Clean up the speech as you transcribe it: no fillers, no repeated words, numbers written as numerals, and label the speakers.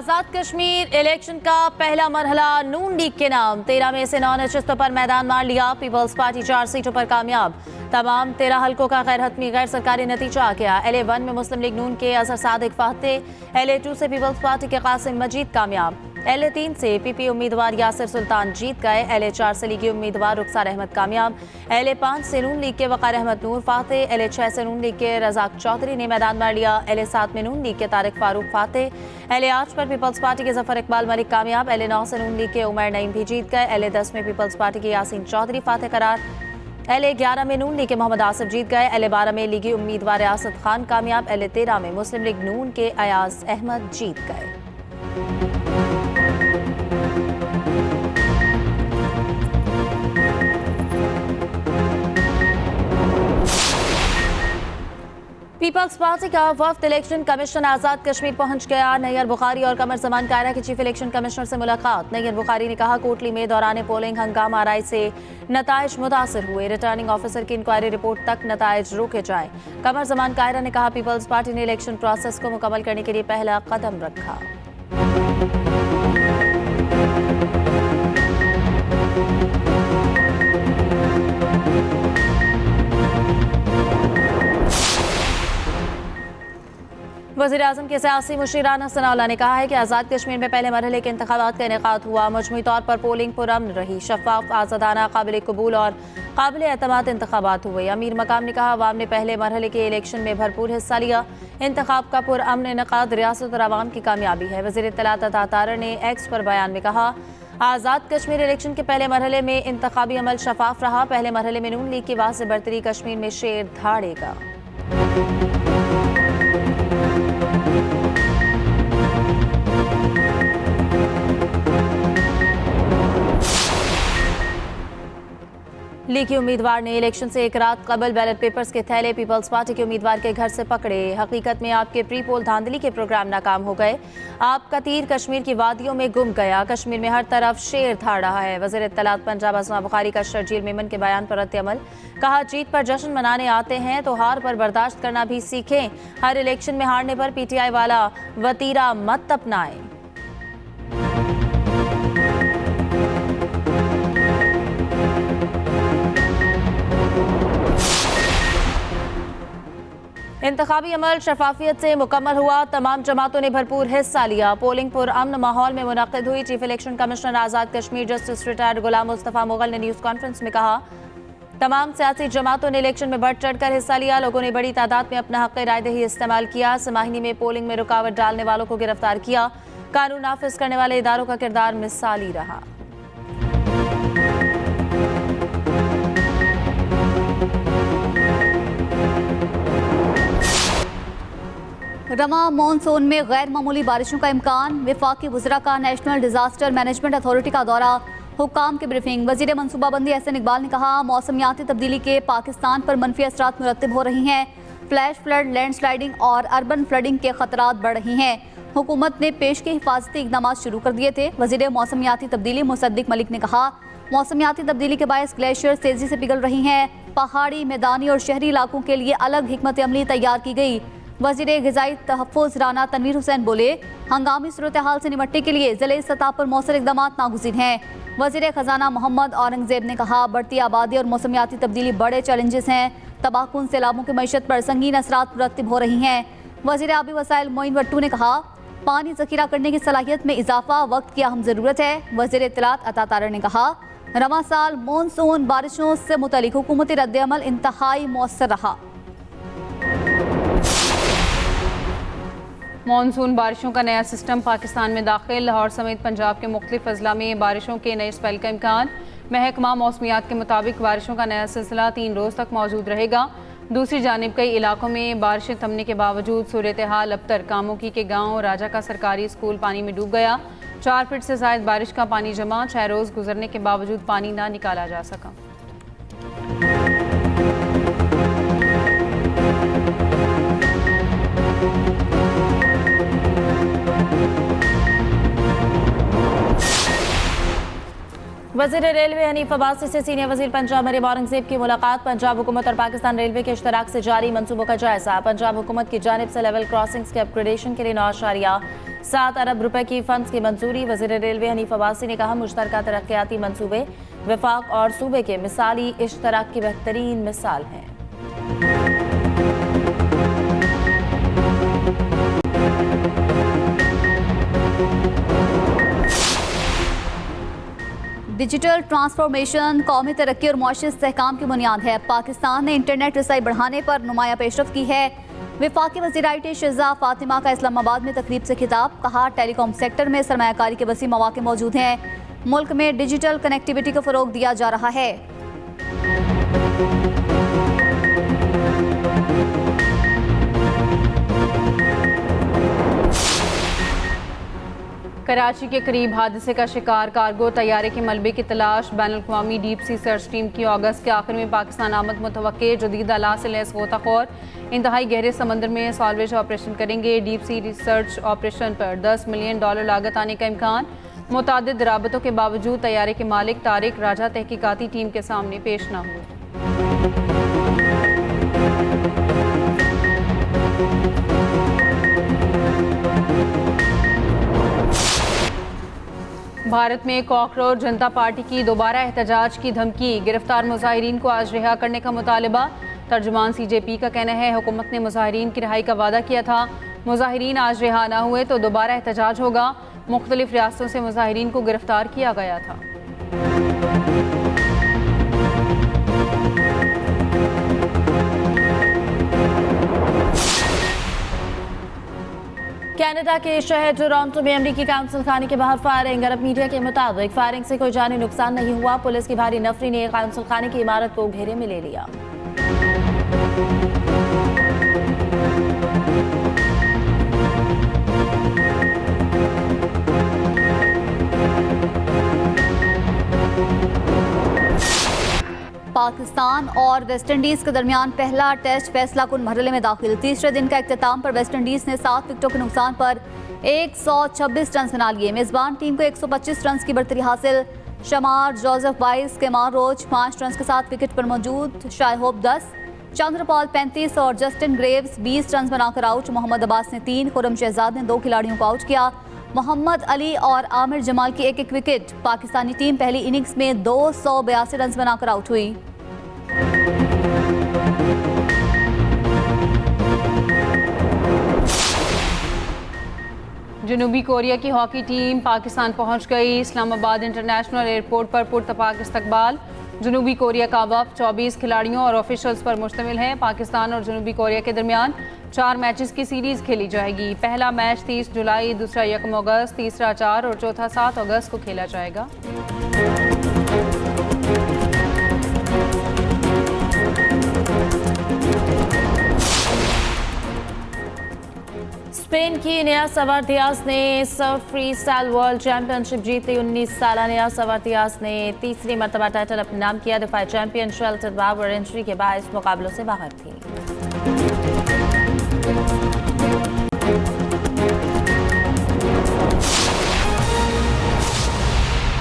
Speaker 1: आजाद Kashmir election का पहला मरहला नून league के नाम। 13 में से 9 नशिस्तों पर मैदान मार लिया। पीपल्स पार्टी 4 सीटों पर कामयाब। तमाम 13 हलकों का गैर हतमी गैर सरकारी नतीजा आ गया। LA1 में मुस्लिम लीग नून के असर सादिक फातेह। LA2 से पीपल्स पार्टी के कासिम मजीद कामयाब। LA3 से PP उम्मीदवार यासिर सुल्तान जीत गए। LA4 से लीगी उम्मीदवार रुखसार अहमद कामयाब। LA5 से नून लीग के वकार अहमद नूर फातेह। LA6 से नून लीग के रजाक चौधरी ने मैदान मार लिया। LA7 में नून लीग के तारिक फारूक फातेह। LA8 पर पीपल्स पार्टी के जफर इकबाल मलिक कामयाब। LA9 से नून लीग के उमर नईम भी जीत गए। LA10 में पीपल्स पार्टी के यासीन चौधरी फातेह करार। LA11 में नून लीग के मोहम्मद आसिफ जीत गए। LA12 में लीगी उम्मीदवार आसद खान कामयाब। LA13 में मुस्लिम लीग नून के अयाज अहमद जीत गए। पीपल्स पार्टी का वफ्द इलेक्शन कमिश्नर आजाद कश्मीर पहुंच गया। नैयर बुखारी और कमर जमान कायरा के चीफ इलेक्शन कमिश्नर से मुलाकात। नैयर बुखारी ने कहा कोटली में दौरान पोलिंग हंगामा आराई से नताइज मुतासर हुए। रिटर्निंग ऑफिसर की इंक्वायरी रिपोर्ट तक नताइज रोके जाए। कमर जमान कायरा ने कहा पीपल्स पार्टी ने इलेक्शन प्रोसेस को मुकम्मल करने के लिए पहला कदम रखा। वज़ीर-ए-आज़म के सियासी मुशीर राना सनाउल्लाह ने कहा है कि आज़ाद कश्मीर में पहले मरहले के इंतखाबात का इनेकाद हुआ। मजमूई तौर पर पोलिंग पुरअमन रही। शफाफ, आज़ादाना, काबिल कबूल और काबिल एतमाद इंतखाबात हुए। अमीर मकाम ने कहा अवाम ने पहले मरहले के इलेक्शन में भरपूर हिस्सा लिया। इंतखाब का पुरअमन इनेकाद रियासत और अवाम की कामयाबी है। वज़ीर इत्तलात अता तारर ने एक्स पर बयान में कहा आज़ाद कश्मीर इलेक्शन के पहले मरहले में इंतखाबी अमल शफाफ रहा। पहले मरहले में नून लीग की वाज़ेह बरतरी कश्मीर में शेर धाड़ेगा। लीगी उम्मीदवार ने इलेक्शन से एक रात कबल बैलेट पेपर्स के थैले पीपल्स पार्टी के उम्मीदवार के घर से पकड़े। हकीकत में आपके प्री पोल धांधली के प्रोग्राम नाकाम हो गए। आपका तीर कश्मीर की वादियों में गुम गया। कश्मीर में हर तरफ शेर धाड़ रहा है। वज़ीर इत्तलात पंजाब अस्मा बुखारी का शर्जील मेमन के बयान पर रद्द-ए-अमल। कहा जीत पर जश्न मनाने आते हैं तो हार पर बर्दाश्त करना भी सीखें। हर इलेक्शन में हारने पर PTI वाला वतीरा मत अपनाएं। इंतखाबी अमल शफाफियत से मुकम्मल हुआ। तमाम जमातों ने भरपूर हिस्सा लिया। पोलिंग पुरअमन माहौल में मुनक्किद हुई। Chief election commissioner Azad Kashmir justice retired गुलाम मुस्तफ़ा मुगल ने न्यूज़ कॉन्फ्रेंस में कहा तमाम सियासी जमातों ने इलेक्शन में बढ़ चढ़ कर हिस्सा लिया। लोगों ने बड़ी तादाद में अपना हक़ रायदही इस्तेमाल किया। समाहिनी में पोलिंग में रुकावट डालने वालों को गिरफ्तार किया। कानून नाफिज करने वाले इदारों का किरदार मिसाली रहा।
Speaker 2: रमा मानसून में गैर मामूली बारिशों का इम्कान। वफाकी वज़रा का नेशनल डिजास्टर मैनेजमेंट अथॉरिटी का दौरा। हुक्काम की ब्रीफिंग। वज़ीर मनसूबाबंदी एहसन इकबाल ने कहा मौसमियाती तब्दीली के पाकिस्तान पर मनफी असरात मुरतब हो रही हैं। फ्लैश फ्लड, लैंड स्लाइडिंग और अर्बन फ्लडिंग के खतरात बढ़ रही हैं। हुकूमत ने पेश के हिफाजती इकदाम शुरू कर दिए थे। वज़ीर मौसमियाती तब्दीली मुसद्दिक मलिक ने कहा मौसमियाती तब्दीली के बायस ग्लेशियर तेजी से पिघल रही हैं। पहाड़ी, मैदानी और शहरी इलाकों के लिए अलग हिकमत अमली तैयार की गई। वज़ीर ग़िज़ाई तहफ़्फ़ुज़ राना तनवीर हुसैन बोले हंगामी सूरत हाल से निपटने के लिए ज़िले सतह पर मौसर इक़दाम नागुज़ीर हैं। वज़ीर ख़जाना मोहम्मद औरंगज़ेब ने कहा बढ़ती आबादी और मौसमियाती तब्दीली बड़े चैलेंजेस हैं। तबाहकुन सैलाबों की मईशत पर संगीन असरात मुरतब हो रही हैं। वज़ीर आबी वसाइल मोइन वट्टू ने कहा पानी ज़ख़ीरा करने की सलाहियत में इजाफा वक्त की अहम ज़रूरत है। वज़ीर इत्तलात अता तारर ने कहा रवां साल मानसून बारिशों से मुतल्लिक़ हुकूमती रद्द-ए-अमल इंतहाई मौसर रहा।
Speaker 3: मानसून बारिशों का नया सिस्टम पाकिस्तान में दाखिल। लाहौर समेत पंजाब के मुख्तलिफ अजला में बारिशों के नए स्पेल का इम्कान। महकमा मौसमियात के मुताबिक बारिशों का नया सिलसिला 3 रोज़ तक मौजूद रहेगा। दूसरी जानिब कई इलाकों में बारिशें थमने के बावजूद सूरत हाल अबतर। कामोकी के गाँव राजा का सरकारी स्कूल पानी में डूब गया। 4 फीट से ज़ायद बारिश का पानी जमा। 6 रोज़ गुजरने के बावजूद पानी ना निकाला जा सका।
Speaker 1: वज़ीर रेलवे हनीफ अब्बासी से सीनियर वज़ीर पंजाब मरियम औरंगज़ेब की मुलाकात। पंजाब हुकूमत और पाकिस्तान रेलवे के इश्तराक से जारी मंसूबों का जायजा। पंजाब हुकूमत की जानिब से लेवल क्रॉसिंग्स के अपग्रेडेशन के लिए 9 7 अरब रुपए की फंड्स की मंजूरी। वज़ीर रेलवे हनीफ अब्बासी ने कहा, मुश्तरका तरक्याती मंसूबे वफाक और सूबे के मिसाली इश्तराक की बेहतरीन मिसाल हैं।
Speaker 2: डिजिटल ट्रांसफॉर्मेशन कौमी तरक्की और मुआशी इस्तेहकाम की बुनियाद है। पाकिस्तान ने इंटरनेट रसाई बढ़ाने पर नुमाया पेशरफ की है। वफाकी वज़ीर IT शहज़ाद फातिमा का इस्लामाबाद में तकरीब से खिताब। कहा, टेलीकॉम सेक्टर में सरमायाकारी के वसी मौके मौजूद हैं। मुल्क में डिजिटल कनेक्टिविटी को फ़रोग दिया जा रहा है।
Speaker 3: कराची के करीब हादसे का शिकार कार्गो तैयारे के मलबे की तलाश। बैनुल-अक़वामी डीप सी सर्च टीम की अगस्त के आखिर में पाकिस्तान आमद मुतवक्के। जदीद आला से लैस गोताखोर इंतहाई गहरे समंदर में सॉल्वेज ऑपरेशन करेंगे। डीप सी रिसर्च ऑपरेशन पर $10 मिलियन लागत आने का इम्कान। मुतादिद राबतों के बावजूद तैयारे के मालिक तारिक राजा तहकीकाती टीम के सामने पेश न हुए। भारत में कॉकरोच जनता पार्टी की दोबारा एहतजाज की धमकी। गिरफ्तार मुजाहिरीन को आज रिहा करने का मुतालबा। तर्जुमान CJP का कहना है, हुकूमत ने मुजाहिरीन की रिहाई का वादा किया था। मुजाहिरीन आज रिहा न हुए तो दोबारा एहतजाज होगा। मुख्तलिफ रियासतों से मुजाहिरीन को गिरफ्तार किया गया था।
Speaker 1: कनाडा के शहर टोरंटो में अमरीकी काउंसिल खाने के बाहर फायरिंग। अरब मीडिया के मुताबिक फायरिंग से कोई जानी नुकसान नहीं हुआ। पुलिस की भारी नफरी ने काउंसिल खाने की इमारत को घेरे में ले लिया।
Speaker 2: पाकिस्तान और वेस्टइंडीज़ के दरमियान पहला टेस्ट फैसला कुन मरहले में दाखिल। तीसरे दिन का इख्तिताम पर वेस्टइंडीज़ ने 7 विकेटों के नुकसान पर 126 रन बना लिए। मेज़बान टीम को 125 रन की बढ़तरी हासिल। शमार जोसेफ 22, केमार रोच 5 रन के साथ विकेट पर मौजूद। शायहोब 10, चंद्रपाल 35 और जस्टिन ग्रेव्स 20 रन बनाकर आउट। मोहम्मद अब्बास ने 3, खुरम शहजाद ने 2 खिलाड़ियों को आउट किया। मोहम्मद अली और आमिर जमाल की एक विकेट। पाकिस्तानी टीम पहली इनिंग्स में 282 रन बनाकर आउट हुई।
Speaker 3: जनूबी कोरिया की हॉकी टीम पाकिस्तान पहुंच गई। इस्लामाबाद इंटरनेशनल एयरपोर्ट पर पुरतपाक इस्तकबाल। जनूबी कोरिया का वफ़द 24 खिलाड़ियों और ऑफिशियल्स पर मुश्तमिल है। पाकिस्तान और जनूबी कोरिया के दरमियान 4 मैचेस की सीरीज़ खेली जाएगी। पहला मैच 30 जुलाई, दूसरा 1 अगस्त, तीसरा 4 और चौथा 7 अगस्त को खेला जाएगा।
Speaker 1: स्पेन की नया सवार दियाज ने Surf free style world championship जीती। 19 साल नया सवार दियाज ने तीसरी मरतबा टाइटल अपने नाम किया। दफाई चैंपियन शेल्टर बाबर इंजरी के बायस मुकाबलों से बाहर थी।